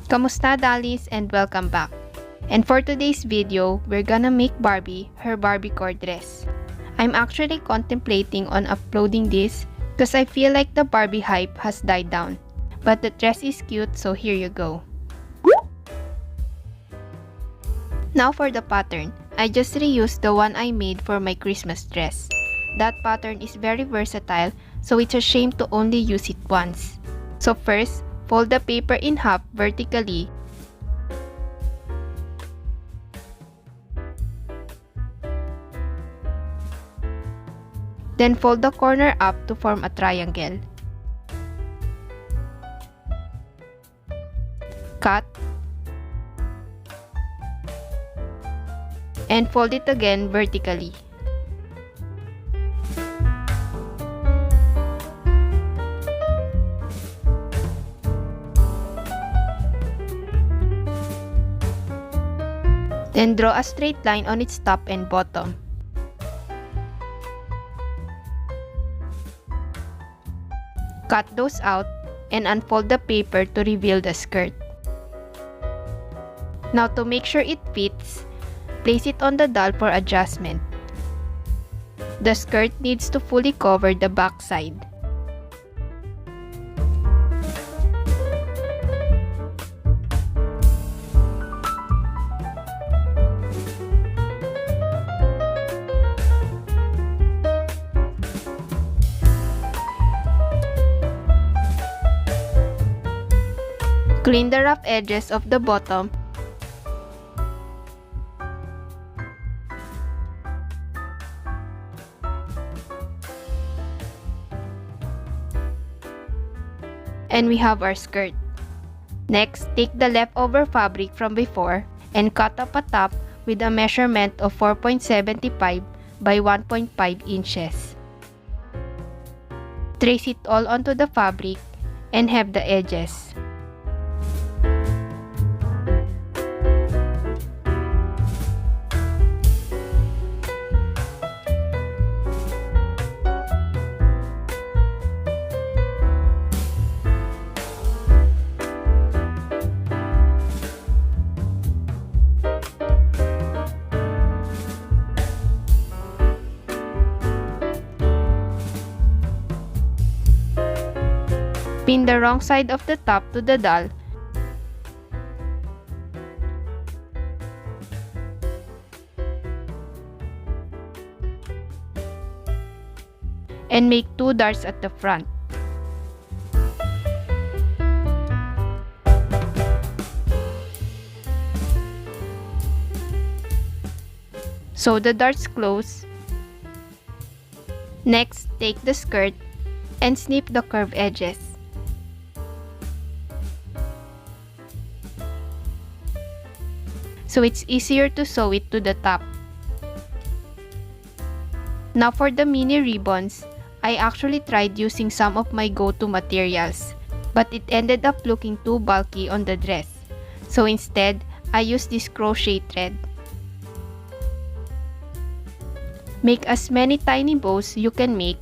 Kamusta Dollies, and welcome back. And for today's video, we're gonna make Barbie her Barbiecore dress. I'm actually contemplating on uploading this because I feel like the Barbie hype has died down. But the dress is cute, so here you go. Now for the pattern, I just reused the one I made for my Christmas dress. That pattern is very versatile, so it's a shame to only use it once. So first, fold the paper in half vertically. Then fold the corner up to form a triangle. Cut. And fold it again vertically. Then draw a straight line on its top and bottom. Cut those out and unfold the paper to reveal the skirt. Now to make sure it fits, place it on the doll for adjustment. The skirt needs to fully cover the back side. Clean the rough edges of the bottom and we have our skirt. Next, take the leftover fabric from before and cut up a top with a measurement of 4.75 by 1.5 inches. Trace it all onto the fabric and have the edges. Pin the wrong side of the top to the doll and make 2 darts at the front. Sew the darts close. Next, take the skirt and snip the curved edges. So it's easier to sew it to the top. Now for the mini ribbons, I actually tried using some of my go-to materials, but it ended up looking too bulky on the dress. So instead, I used this crochet thread. Make as many tiny bows you can make.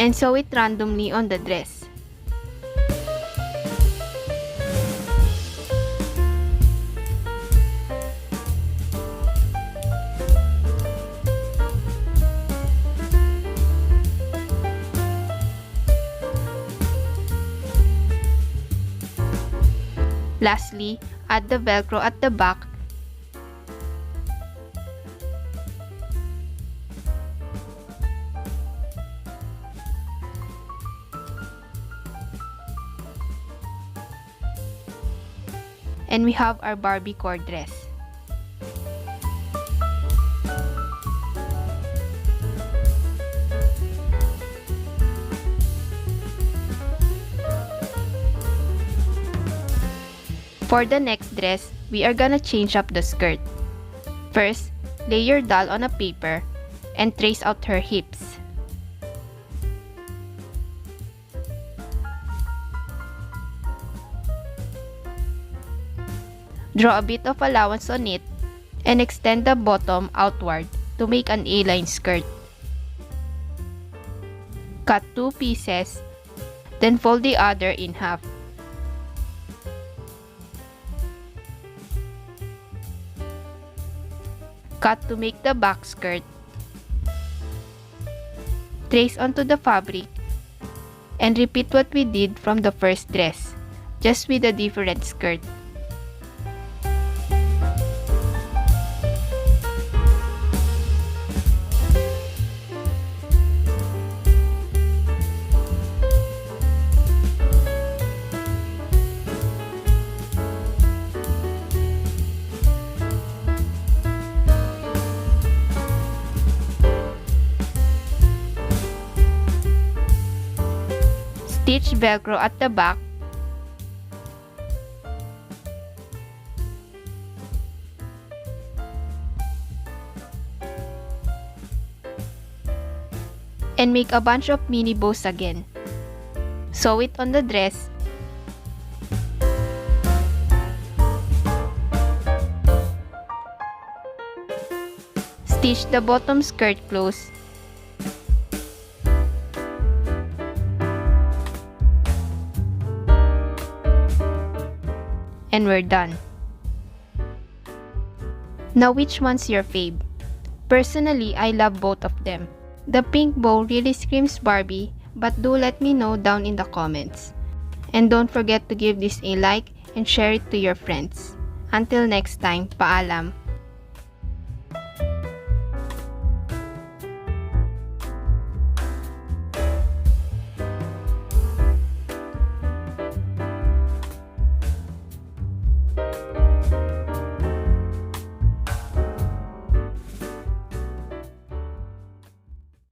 And sew it randomly on the dress. Lastly, add the Velcro at the back and we have our Barbiecore dress. For the next dress, we are gonna change up the skirt. First, lay your doll on a paper and trace out her hips. Draw a bit of allowance on it and extend the bottom outward to make an A-line skirt. Cut 2 pieces, then fold the other in half. Cut to make the back skirt. Trace onto the fabric and repeat what we did from the first dress, just with a different skirt. Stitch Velcro at the back and make a bunch of mini bows again. Sew it on the dress stitch the bottom skirt close and we're done. Now, which one's your fave? Personally, I love both of them. The pink bow really screams Barbie, but do let me know down in the comments. And don't forget to give this a like and share it to your friends. Until next time, paalam!